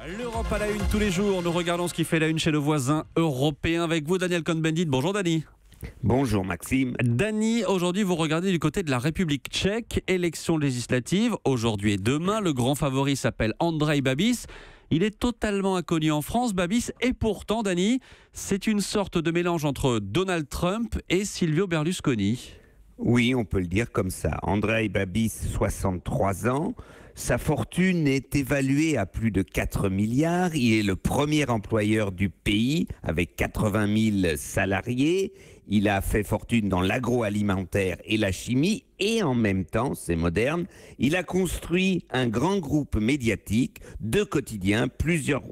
L'Europe à la une tous les jours. Nous regardons ce qui fait la une chez nos voisins européens. Avec vous, Daniel Cohn-Bendit. Bonjour, Dani. Bonjour Maxime. Dani, aujourd'hui, vous regardez du côté de la République tchèque. Élection législative, aujourd'hui et demain. Le grand favori s'appelle Andrej Babiš. Il est totalement inconnu en France, Babiš. Et pourtant, Dani, c'est une sorte de mélange entre Donald Trump et Silvio Berlusconi. Oui, on peut le dire comme ça. Andrej Babiš, 63 ans. Sa fortune est évaluée à plus de 4 milliards. Il est le premier employeur du pays avec 80 000 salariés. Il a fait fortune dans l'agroalimentaire et la chimie. Et en même temps, c'est moderne, il a construit un grand groupe médiatique, 2 quotidiens, plusieurs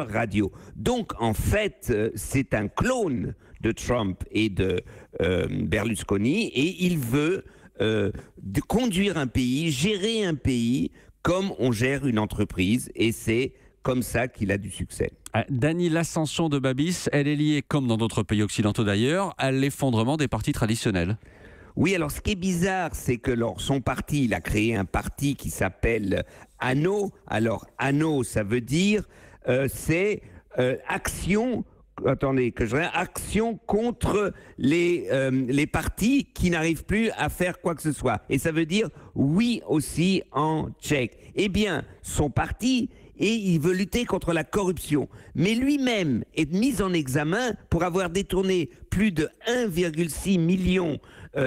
radios. Donc en fait, c'est un clone de Trump et de Berlusconi. Et il veut de conduire un pays, gérer un pays comme on gère une entreprise, et c'est comme ça qu'il a du succès. Dani, l'ascension de Babiš, elle est liée, comme dans d'autres pays occidentaux d'ailleurs, à l'effondrement des partis traditionnels. Oui, alors ce qui est bizarre, c'est que son parti, il a créé un parti qui s'appelle ANO. Alors ANO, ça veut dire c'est action. Attendez, action contre les partis qui n'arrivent plus à faire quoi que ce soit. Et ça veut dire oui aussi en tchèque. Eh bien, son parti, et il veut lutter contre la corruption. Mais lui-même est mis en examen pour avoir détourné plus de 1,6 million,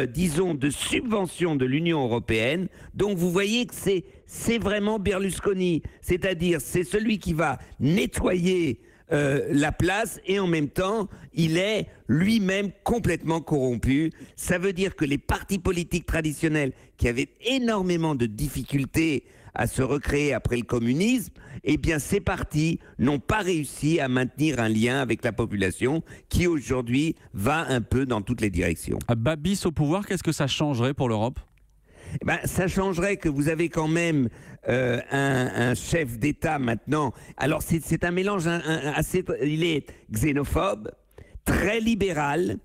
disons, de subventions de l'Union européenne. Donc vous voyez que c'est vraiment Berlusconi. C'est-à-dire, c'est celui qui va nettoyer la place, et en même temps, il est lui-même complètement corrompu. Ça veut dire que les partis politiques traditionnels qui avaient énormément de difficultés à se recréer après le communisme, eh bien ces partis n'ont pas réussi à maintenir un lien avec la population qui aujourd'hui va un peu dans toutes les directions. Babiš au pouvoir, qu'est-ce que ça changerait pour l'Europe ? Ça changerait que vous avez quand même un chef d'État maintenant. Alors c'est un mélange assez... Il est xénophobe, très libéral,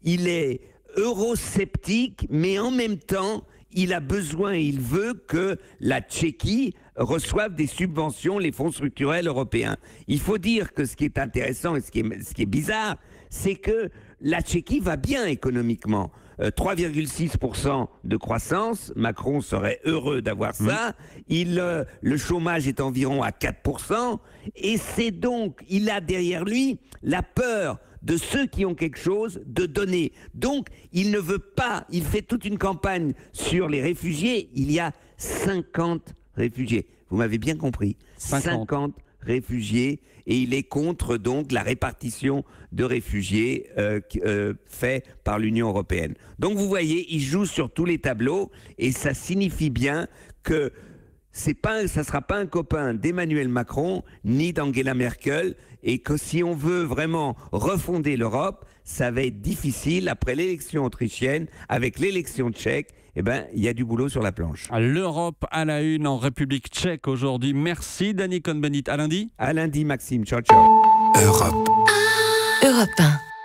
il est eurosceptique, mais en même temps, il a besoin et il veut que la Tchéquie reçoive des subventions, les fonds structurels européens. Il faut dire que ce qui est intéressant et ce qui est bizarre, c'est que la Tchéquie va bien économiquement. 3,6% de croissance, Macron serait heureux d'avoir ça. Le chômage est environ à 4%, et c'est donc, il a derrière lui la peur de ceux qui ont quelque chose de donner. Donc, il ne veut pas, il fait toute une campagne sur les réfugiés. Il y a 50 réfugiés. Vous m'avez bien compris. 50 réfugiés, et il est contre donc la répartition de réfugiés fait par l'Union européenne. Donc vous voyez, il joue sur tous les tableaux, et ça signifie bien que ça ne sera pas un copain d'Emmanuel Macron ni d'Angela Merkel, et que si on veut vraiment refonder l'Europe, ça va être difficile après l'élection autrichienne. Avec l'élection tchèque, eh ben, il y a du boulot sur la planche. L'Europe à la une en République tchèque aujourd'hui. Merci Dani Cohn-Bendit. À lundi. À lundi Maxime. Ciao ciao. Europe 1.